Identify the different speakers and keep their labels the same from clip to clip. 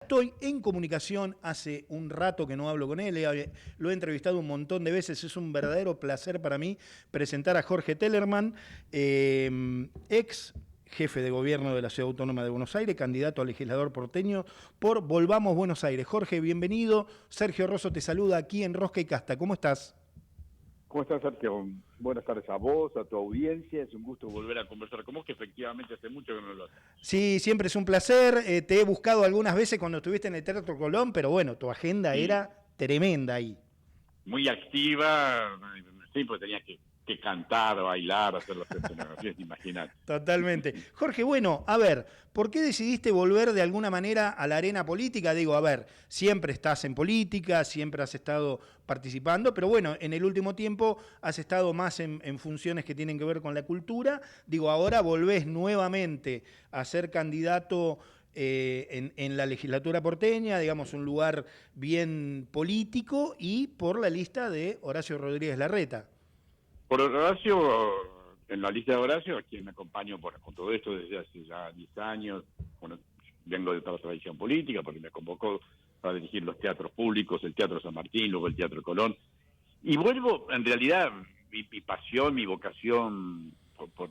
Speaker 1: estoy en comunicación, hace un rato que no hablo con él, lo he entrevistado un montón de veces, es un verdadero placer para mí presentar a Jorge Tellerman, ex jefe de gobierno de la Ciudad Autónoma de Buenos Aires, candidato a legislador porteño por Volvamos Buenos Aires. Jorge, bienvenido. Sergio Rosso te saluda aquí en Rosca y Casta. ¿Cómo estás?
Speaker 2: ¿Cómo estás, Sergio? Buenas tardes a vos, a tu audiencia. Es un gusto volver a conversar con vos, que efectivamente hace mucho que no lo hacemos.
Speaker 1: Sí, siempre es un placer. Te he buscado algunas veces cuando estuviste en el Teatro Colón, pero bueno, tu agenda
Speaker 2: Sí,
Speaker 1: era tremenda ahí.
Speaker 2: muy activa, sí, pues tenías que cantar, bailar, hacer las escenografías, imagínate.
Speaker 1: Totalmente. Jorge, bueno, a ver, ¿por qué decidiste volver de alguna manera a la arena política? Digo, a ver, siempre estás en política, siempre has estado participando, pero bueno, en el último tiempo has estado más en funciones que tienen que ver con la cultura. Digo, ahora volvés nuevamente a ser candidato en la legislatura porteña, digamos, un lugar bien político y por la lista de Horacio Rodríguez Larreta.
Speaker 2: Por Horacio, en la lista de Horacio, a quien me acompaño con todo esto desde hace ya 10 años, bueno, vengo de toda la tradición política, porque me convocó para dirigir los teatros públicos, el Teatro San Martín, luego el Teatro Colón. Y vuelvo, en realidad, mi pasión, mi vocación por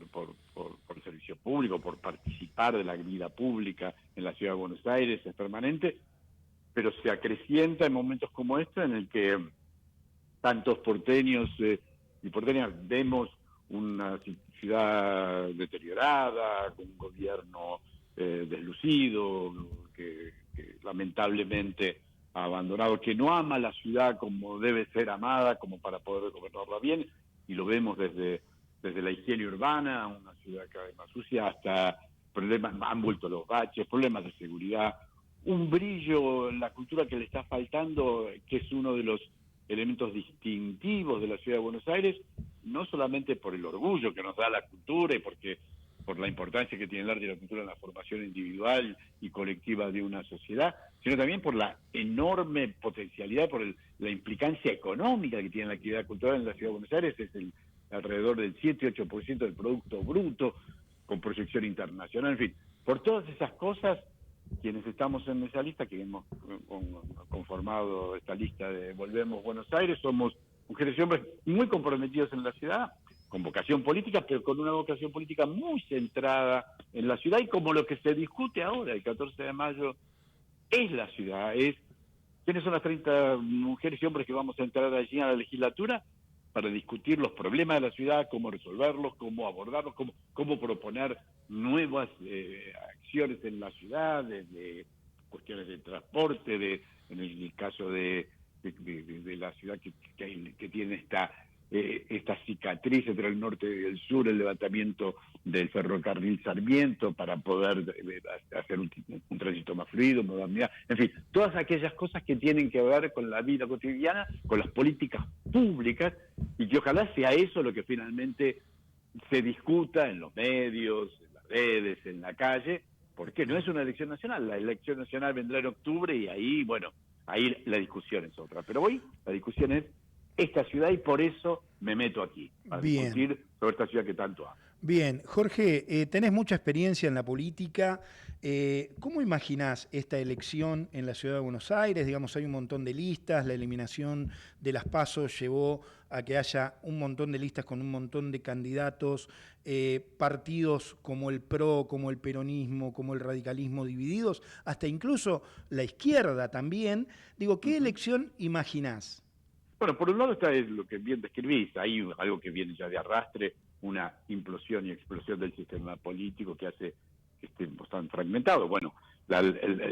Speaker 2: el servicio público, por participar de la vida pública en la Ciudad de Buenos Aires es permanente, pero se acrecienta en momentos como este en el que tantos porteños y porteñas vemos una ciudad deteriorada, con un gobierno deslucido, que lamentablemente ha abandonado, que no ama la ciudad como debe ser amada, como para poder gobernarla bien, y lo vemos desde la higiene urbana, una ciudad cada vez más sucia, hasta problemas, han vuelto los baches, problemas de seguridad, un brillo en la cultura que le está faltando, que es uno de los elementos distintivos de la Ciudad de Buenos Aires, no solamente por el orgullo que nos da la cultura y por la importancia que tiene el arte y la cultura en la formación individual y colectiva de una sociedad, sino también por la enorme potencialidad, por la implicancia económica que tiene la actividad cultural en la Ciudad de Buenos Aires, es alrededor del 7-8% del Producto Bruto, con proyección internacional, en fin, por todas esas cosas, quienes estamos en esa lista, que hemos conformado esta lista de Volvemos Buenos Aires, somos mujeres y hombres muy comprometidos en la ciudad, con vocación política, pero con una vocación política muy centrada en la ciudad, y como lo que se discute ahora, el 14 de mayo, es la ciudad, es quiénes son las 30 mujeres y hombres que vamos a entrar allí a la legislatura para discutir los problemas de la ciudad, cómo resolverlos, cómo abordarlos, cómo proponer nuevas acciones en la ciudad, desde cuestiones de transporte, en el caso de la ciudad que tiene esta cicatriz entre el norte y el sur, el levantamiento del ferrocarril Sarmiento para poder hacer un tránsito más fluido, modernidad, en fin, todas aquellas cosas que tienen que ver con la vida cotidiana, con las políticas públicas, y que ojalá sea eso lo que finalmente se discuta en los medios, en las redes, en la calle, porque no es una elección nacional, la elección nacional vendrá en octubre y ahí, bueno, ahí la discusión es otra, pero hoy la discusión es esta ciudad y por eso me meto aquí, para
Speaker 1: Bien.
Speaker 2: discutir sobre esta ciudad que tanto amo.
Speaker 1: Bien, Jorge, tenés mucha experiencia en la política. ¿Cómo imaginás esta elección en la Ciudad de Buenos Aires? Digamos, hay un montón de listas, la eliminación de las PASO llevó a que haya un montón de listas con un montón de candidatos, partidos como el PRO, como el peronismo, como el radicalismo divididos, hasta incluso la izquierda también. Digo, ¿qué elección imaginás?
Speaker 2: Bueno, por un lado está lo que bien describís, hay algo que viene ya de arrastre, una implosión y explosión del sistema político que hace que estemos tan fragmentados. Bueno, la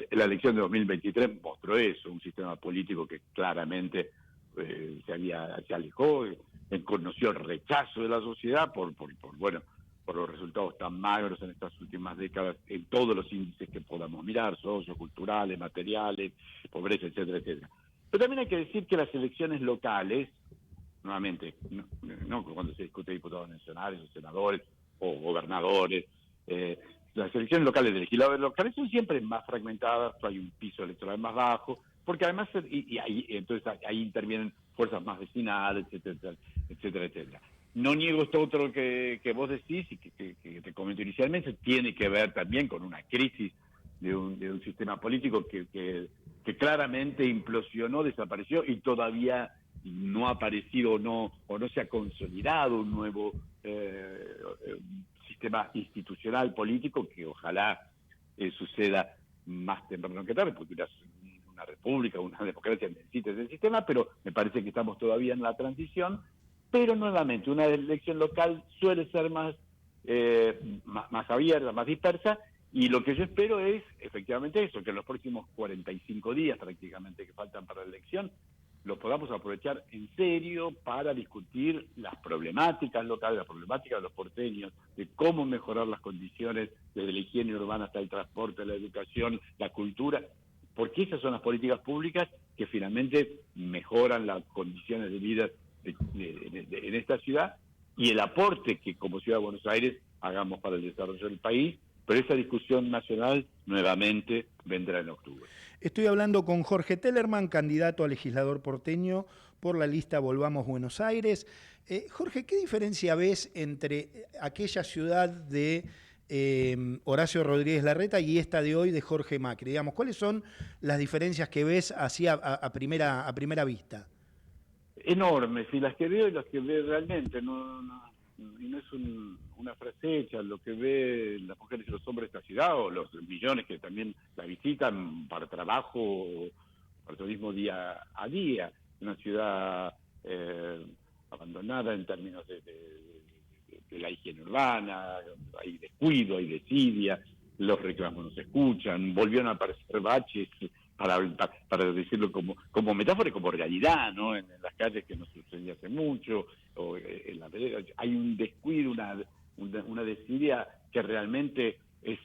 Speaker 2: elección de 2023 mostró eso, un sistema político que claramente se alejó, conoció el rechazo de la sociedad por los resultados tan magros en estas últimas décadas, en todos los índices que podamos mirar, socioculturales, materiales, pobreza, etcétera, etcétera. Pero también hay que decir que las elecciones locales, nuevamente, no cuando se discute diputados nacionales o senadores o gobernadores, las elecciones locales de legisladores locales son siempre más fragmentadas, hay un piso electoral más bajo, porque además, entonces ahí intervienen fuerzas más vecinales, etcétera, etcétera, etcétera. No niego esto otro que vos decís y que te comento inicialmente, tiene que ver también con una crisis de un sistema político que claramente implosionó, desapareció y todavía no ha aparecido o no se ha consolidado un nuevo sistema institucional político que ojalá suceda más temprano que tarde, porque una república, una democracia necesita ese sistema, pero me parece que estamos todavía en la transición. Pero nuevamente, una elección local suele ser más abierta, más dispersa, y lo que yo espero es efectivamente eso, que en los próximos 45 días prácticamente que faltan para la elección, lo podamos aprovechar en serio para discutir las problemáticas locales, las problemáticas de los porteños, de cómo mejorar las condiciones desde la higiene urbana hasta el transporte, la educación, la cultura, porque esas son las políticas públicas que finalmente mejoran las condiciones de vida en esta ciudad y el aporte que como Ciudad de Buenos Aires hagamos para el desarrollo del país, pero esa discusión nacional nuevamente vendrá en octubre.
Speaker 1: Estoy hablando con Jorge Tellerman, candidato a legislador porteño por la lista Volvamos Buenos Aires. Jorge, ¿qué diferencia ves entre aquella ciudad de Horacio Rodríguez Larreta y esta de hoy de Jorge Macri? Digamos, ¿cuáles son las diferencias que ves así a primera vista?
Speaker 2: Enormes, y las que veo y las que veo realmente, y no es una frase hecha, lo que ve las mujeres y los hombres de esta ciudad, o los millones que también la visitan para trabajo, para turismo día a día, una ciudad abandonada en términos de la higiene urbana, hay descuido, hay desidia, los reclamos no se escuchan, volvieron a aparecer baches, para decirlo como metáfora y como realidad, ¿no? En las calles que no sucedía hace mucho, o en la vereda, hay un descuido, una desidia que realmente es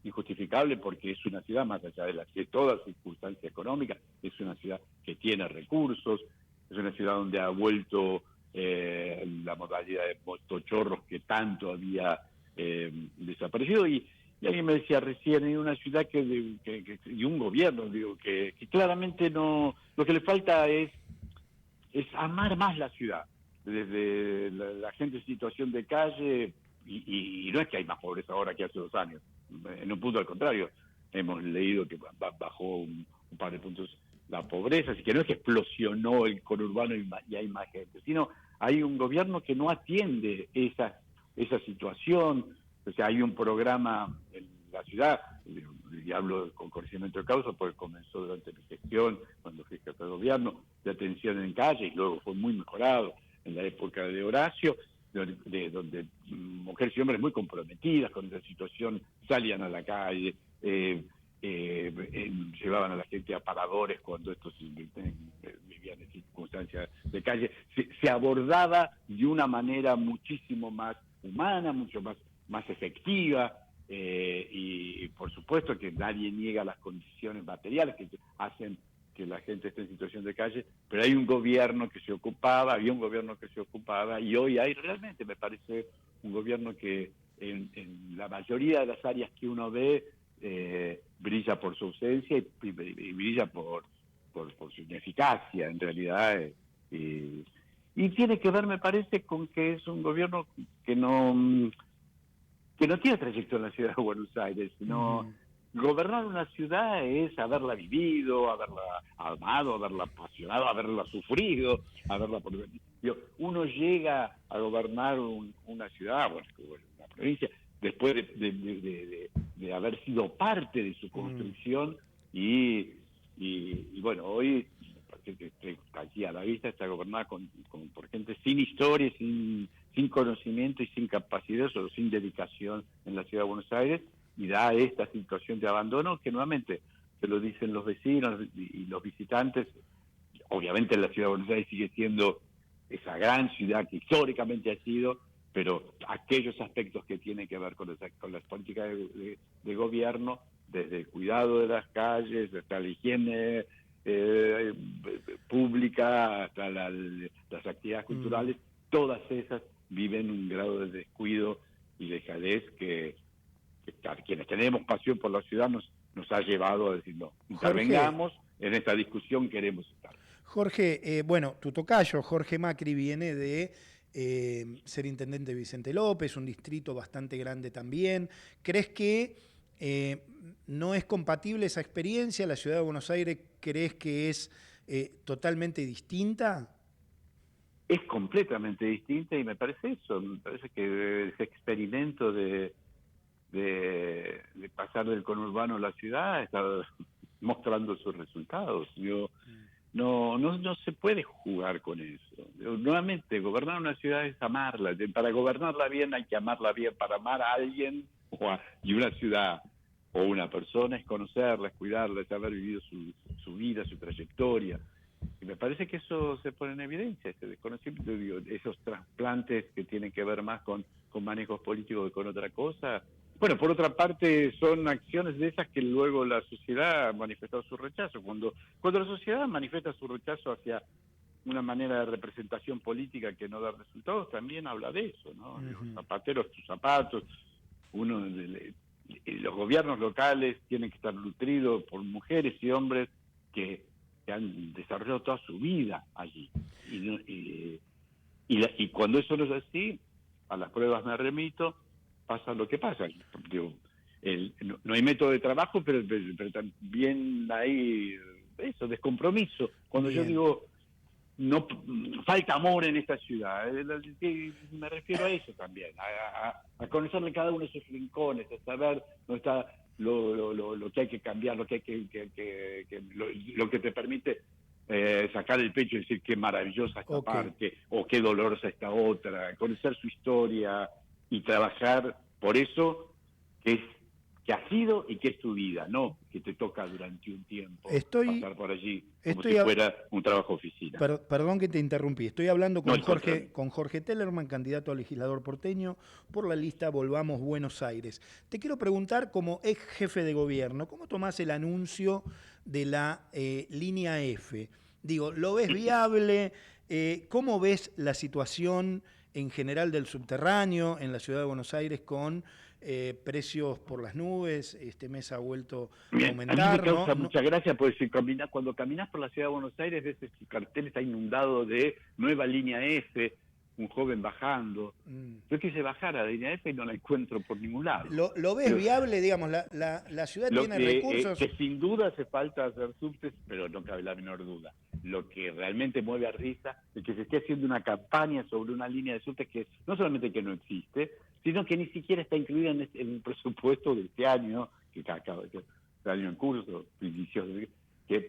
Speaker 2: injustificable porque es una ciudad más allá de toda circunstancia económica, es una ciudad que tiene recursos, es una ciudad donde ha vuelto la modalidad de motochorros que tanto había desaparecido y alguien me decía recién, hay una ciudad y un gobierno, digo, que claramente no, lo que le falta es amar más la ciudad, desde la gente en situación de calle, y no es que hay más pobreza ahora que hace 2 años, en un punto al contrario, hemos leído que bajó un par de puntos la pobreza, así que no es que explosionó el conurbano y hay más gente, sino hay un gobierno que no atiende esa situación. O sea, hay un programa en la ciudad, y hablo con conocimiento de causa porque comenzó durante mi gestión, cuando fui jefe de gobierno, de atención en calle, y luego fue muy mejorado en la época de Horacio, donde mujeres y hombres muy comprometidas con esa situación salían a la calle, llevaban a la gente a paradores cuando estos vivían en circunstancias de calle. Se abordaba de una manera muchísimo más humana, mucho más efectiva, y por supuesto que nadie niega las condiciones materiales que hacen que la gente esté en situación de calle, pero hay un gobierno que se ocupaba, había un gobierno que se ocupaba, y hoy hay realmente, me parece, un gobierno que en la mayoría de las áreas que uno ve brilla por su ausencia y brilla por su ineficacia, en realidad, y tiene que ver, me parece, con que es un gobierno que no tiene trayectoria en la ciudad de Buenos Aires, sino gobernar una ciudad es haberla vivido, haberla amado, haberla apasionado, haberla sufrido, uno llega a gobernar una ciudad, una provincia, después de haber sido parte de su construcción y bueno, hoy aquí a la vista está gobernada por gente sin historia, sin conocimiento y sin capacidad o sin dedicación en la ciudad de Buenos Aires, y da esta situación de abandono que nuevamente se lo dicen los vecinos y los visitantes. Obviamente la ciudad de Buenos Aires sigue siendo esa gran ciudad que históricamente ha sido, pero aquellos aspectos que tienen que ver con las políticas de gobierno, desde el cuidado de las calles, hasta la higiene pública, hasta las actividades culturales, todas esas viven un grado de descuido y dejadez que a quienes tenemos pasión por la ciudad nos ha llevado a decir, no, intervengamos en esta discusión, queremos estar.
Speaker 1: Jorge, bueno, tu tocayo, Jorge Macri, viene de ser intendente de Vicente López, un distrito bastante grande también. ¿Crees que ¿No es compatible esa experiencia? ¿La ciudad de Buenos Aires crees que es totalmente distinta?
Speaker 2: Es completamente distinta y me parece eso, me parece que ese experimento de pasar del conurbano a la ciudad está mostrando sus resultados. No se puede jugar con eso. Nuevamente, gobernar una ciudad es amarla. Para gobernarla bien hay que amarla bien. Para amar a alguien y una ciudad o una persona es conocerla, es cuidarla, es haber vivido su vida, su trayectoria. Y me parece que eso se pone en evidencia, ese desconocimiento, digo, esos trasplantes que tienen que ver más con manejos políticos que con otra cosa. Bueno, por otra parte, son acciones de esas que luego la sociedad ha manifestado su rechazo. Cuando la sociedad manifiesta su rechazo hacia una manera de representación política que no da resultados, también habla de eso, ¿no? Los zapateros, tus zapatos, los gobiernos locales tienen que estar nutridos por mujeres y hombres que han desarrollado toda su vida allí. Y cuando eso no es así, a las pruebas me remito, pasa lo que pasa. Digo, no hay método de trabajo, pero también hay eso, descompromiso. Cuando
Speaker 1: Bien.
Speaker 2: yo digo, no falta amor en esta ciudad, me refiero a eso también, a conocerle cada uno de sus rincones, a saber dónde está lo que hay que cambiar, lo que hay lo que te permite sacar el pecho y decir qué maravillosa esta parte o qué dolorosa esta otra, conocer su historia y trabajar por eso que ha sido y que es tu vida, no que te toca durante un tiempo pasar por allí como si fuera un trabajo oficina.
Speaker 1: Perdón que te interrumpí. Estoy hablando con Jorge Tellerman, candidato a legislador porteño por la lista Volvamos Buenos Aires. Te quiero preguntar, como ex jefe de gobierno, ¿cómo tomás el anuncio de la línea F? Digo, ¿lo ves viable? ¿Cómo ves la situación en general del subterráneo en la ciudad de Buenos Aires con precios por las nubes? Este mes ha vuelto a aumentar.
Speaker 2: A mí me causa mucha gracia porque cuando caminas por la ciudad de Buenos Aires ves ese cartel está inundado de nueva línea F, un joven bajando. Yo quise bajar a la línea F y no la encuentro por ningún lado.
Speaker 1: ¿Lo ves viable? Digamos, la ciudad tiene recursos.
Speaker 2: Que sin duda hace falta hacer subtes, pero no cabe la menor duda. Lo que realmente mueve a risa es que se esté haciendo una campaña sobre una línea de subtes que no solamente que no existe, sino que ni siquiera está incluida en el presupuesto de este año, que acaba de este año en curso, que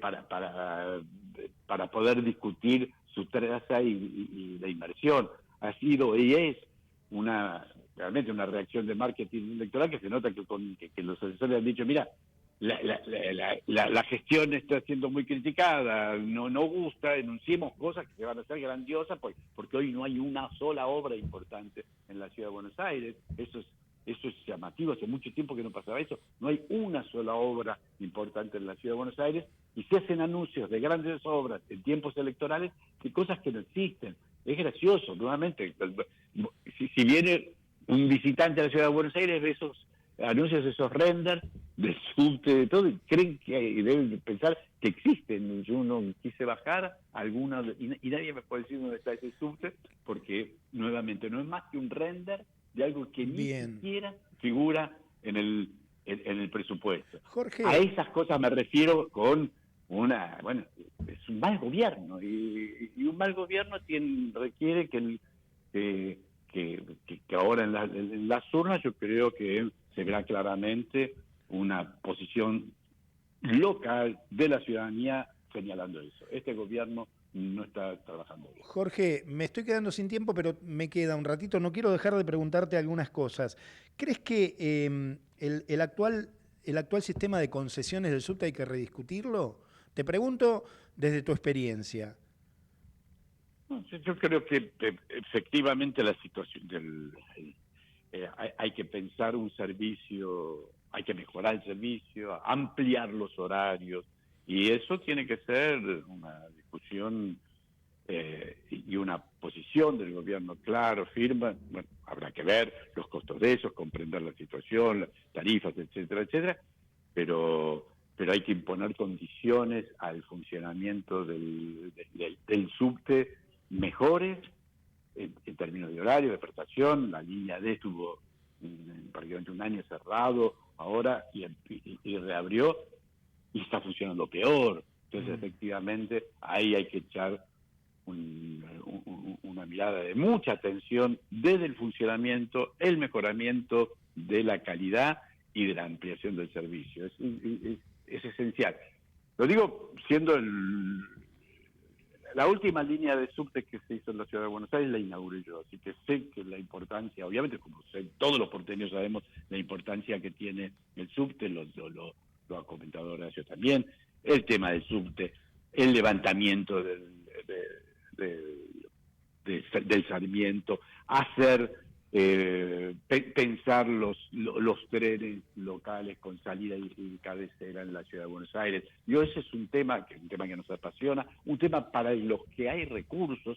Speaker 2: para poder discutir su traza y la inversión. Ha sido y es realmente una reacción de marketing electoral que se nota que los asesores han dicho, mira, la gestión está siendo muy criticada, no gusta, enunciemos cosas que se van a hacer grandiosas, porque hoy no hay una sola obra importante en la ciudad de Buenos Aires. Eso es llamativo, hace mucho tiempo que no pasaba eso, no hay una sola obra importante en la ciudad de Buenos Aires, y se hacen anuncios de grandes obras en tiempos electorales de cosas que no existen. Es gracioso, nuevamente, si viene un visitante a la ciudad de Buenos Aires, ve esos anuncios, esos renders del subte, de todo, y creen y deben pensar que existen. Yo no quise bajar alguna y nadie me puede decir dónde está ese subte, porque nuevamente no es más que un render de algo que ni siquiera figura en el presupuesto.
Speaker 1: Jorge.
Speaker 2: A esas cosas me refiero con es un mal gobierno, y un mal gobierno requiere que ahora en las urnas yo creo que se verá claramente una posición local de la ciudadanía señalando eso. Este gobierno no está trabajando bien.
Speaker 1: Jorge, me estoy quedando sin tiempo, pero me queda un ratito. No quiero dejar de preguntarte algunas cosas. ¿Crees que el actual sistema de concesiones del subte hay que rediscutirlo? Te pregunto desde tu experiencia.
Speaker 2: Yo creo que efectivamente la situación hay que pensar un servicio, hay que mejorar el servicio, ampliar los horarios, y eso tiene que ser una discusión y una posición del gobierno claro, firme. Bueno, habrá que ver los costos de eso, comprender la situación, las tarifas, etcétera, etcétera, pero hay que imponer condiciones al funcionamiento del subte mejores en términos de horario, de prestación. La línea D estuvo prácticamente un año cerrado, ahora y reabrió y está funcionando peor. Entonces, efectivamente, ahí hay que echar una mirada de mucha atención desde el funcionamiento, el mejoramiento de la calidad y de la ampliación del servicio. Es esencial. Lo digo siendo la última línea de subte que se hizo en la Ciudad de Buenos Aires la inauguré yo, así que sé que la importancia, obviamente como todos los porteños sabemos la importancia que tiene el subte, lo ha comentado Horacio también, el tema del subte, el levantamiento del Sarmiento, pensar los trenes locales con salida y cabecera en la Ciudad de Buenos Aires. Ese es un tema que nos apasiona, un tema para los que hay recursos,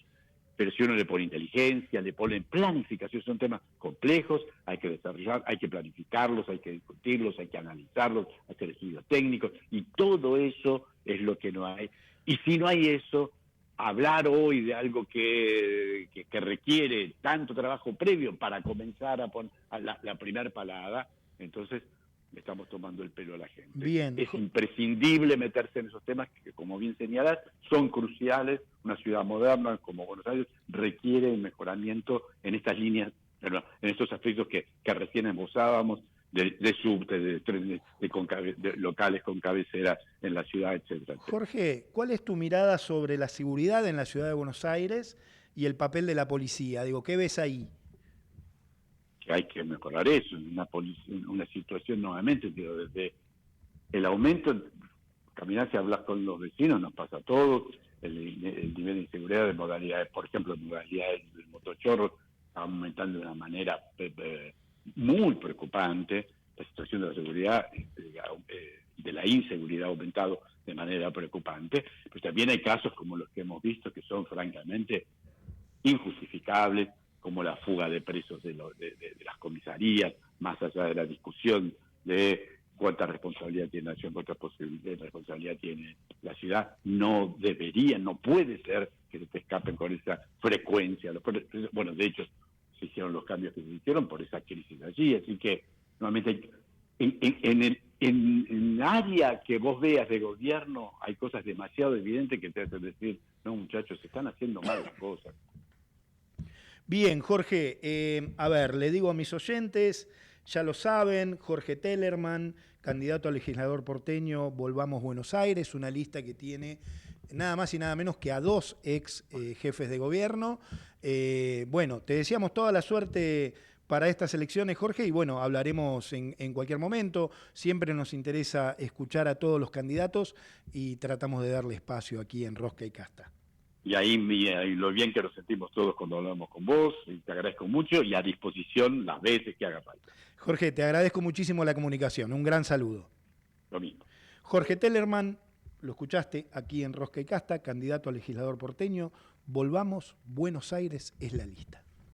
Speaker 2: pero si uno le pone inteligencia, le pone planificación, son temas complejos, hay que desarrollar, hay que planificarlos, hay que discutirlos, hay que analizarlos, hacer estudios técnicos, y todo eso es lo que no hay. Y si no hay eso, hablar hoy de algo que requiere tanto trabajo previo para comenzar a poner la primera palada, entonces le estamos tomando el pelo a la gente.
Speaker 1: Bien.
Speaker 2: Es imprescindible meterse en esos temas que, como bien señalas, son cruciales. Una ciudad moderna como Buenos Aires requiere un mejoramiento en estas líneas, en estos aspectos que recién esbozábamos, de subte, de trenes de locales con cabecera en la ciudad, etcétera.
Speaker 1: Jorge, ¿cuál es tu mirada sobre la seguridad en la ciudad de Buenos Aires y el papel de la policía? Digo, ¿qué ves ahí?
Speaker 2: Que hay que mejorar eso, una situación nuevamente, digo, desde el aumento, caminar y hablar con los vecinos, nos pasa a todos, el nivel de inseguridad de modalidades, por ejemplo, modalidades del motochorro, está aumentando de una manera muy preocupante, la situación de la seguridad, de la inseguridad ha aumentado de manera preocupante, pero también hay casos como los que hemos visto que son francamente injustificables, como la fuga de presos de las comisarías, más allá de la discusión de cuánta responsabilidad tiene la nación, cuánta responsabilidad tiene la ciudad. No puede ser que se te escapen con esa frecuencia. Bueno, de hecho, se hicieron los cambios que se hicieron por esa crisis allí, así que nuevamente en área que vos veas de gobierno hay cosas demasiado evidentes que te hacen decir, no muchachos, se están haciendo mal las cosas.
Speaker 1: Bien, Jorge, a ver, le digo a mis oyentes, ya lo saben, Jorge Tellerman, candidato a legislador porteño, Volvamos Buenos Aires, una lista que tiene nada más y nada menos que a 2 ex jefes de gobierno. Bueno, te deseamos toda la suerte para estas elecciones, Jorge, y bueno, hablaremos en cualquier momento. Siempre nos interesa escuchar a todos los candidatos y tratamos de darle espacio aquí en Rosca y Casta.
Speaker 2: Y ahí lo bien que nos sentimos todos cuando hablamos con vos, y te agradezco mucho y a disposición las veces que haga falta.
Speaker 1: Jorge, te agradezco muchísimo la comunicación. Un gran saludo.
Speaker 2: Lo mismo.
Speaker 1: Jorge Tellerman, lo escuchaste aquí en Rosca y Casta, candidato a legislador porteño. Volvamos, Buenos Aires es la lista.